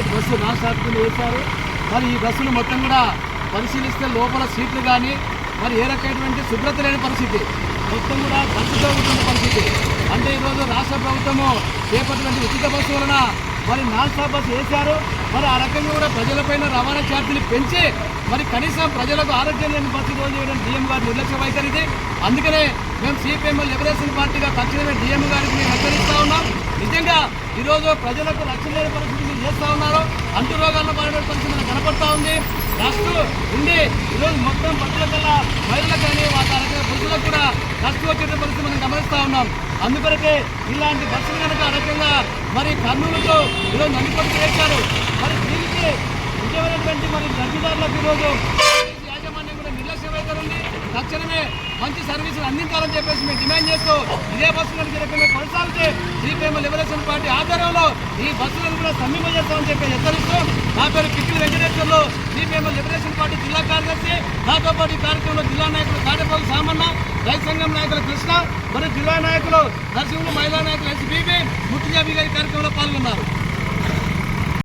Private bus non వేశారు. మరి ఈ బస్సును మొత్తం కూడా పరిశీలిస్తే లోపల సీట్లు కానీ మరి ఏ రకమైనటువంటి శుభ్రత లేని పరిస్థితి, మొత్తం కూడా ఖర్చుతో ఉంటున్న పరిస్థితి. అంటే ఈరోజు రాష్ట్ర ప్రభుత్వము చేపట్టినటువంటి ఉచిత బస్సు వలన మరి నాన్ స్టాప్ బస్సు వేశారు. మరి ఆ రకంగా కూడా ప్రజలపైన రవాణా ఛార్జీలు పెంచి మరి కనీసం ప్రజలకు ఆరోగ్యం లేని బస్సు రోజు చేయడం డిఎం గారి నిర్లక్ష్య వైఖరిది. అందుకనే మేము సిపిఎం లిబరేషన్ పార్టీగా తక్షణమే డిఎం గారికి మేము హెచ్చరిస్తూ ఉన్నాం. నిజంగా ఈరోజు ప్రజలకు రక్షణ లేని పరిస్థితి మీరు చేస్తూ ఉన్నారు. అంటు రోగాలను పడే పరిస్థితి మనకు కనపడతా ఉంది. డస్ట్ ఉండి ఈరోజు మొత్తం బస్సుల కల్లా మహిళలకు కానీ రకమైన పురుషులకు కూడా డస్ట్ వచ్చే పరిస్థితి మనం గమనిస్తూ ఉన్నాం. అందుకొరకే ఇలాంటి బస్సులు కనుక ఆ రకంగా మరి కర్నూలుతో ఈరోజు నడిపడి చేశారు. మరి దీనికి నిజమైనటువంటి మరి దర్జీదారులకు ఈరోజు యాజమాన్యం కూడా నిర్లక్ష్యం అవుతుంది. తక్షణమే మంచి సర్వీసులు అందించాలని చెప్పేసి మేము డిమాండ్ చేస్తూ ఇదే బస్సులను రకంగా కొనసాగితే సిపిఎం లిబరేషన్ పార్టీ ఆధ్వర్యంలో ఈ బస్సులను కూడా స్తంభింపజేస్తామని చెప్పి హెచ్చరిస్తూ నా పేరు Pikkili Venkateswarlu, CPM liberation party జిల్లా కార్యదర్శి. నాతో పాటు ఈ కార్యక్రమంలో జిల్లా నాయకులు తాడేపల్లి సామన్న, రైతు సంఘం నాయకులు కృష్ణ, మరియు జిల్లా నాయకులు నరసింహులు, మహిళా నాయకులు ఎస్బీబీ, ముట్టుజాబీ గారి కార్యక్రమంలో పాల్గొన్నారు.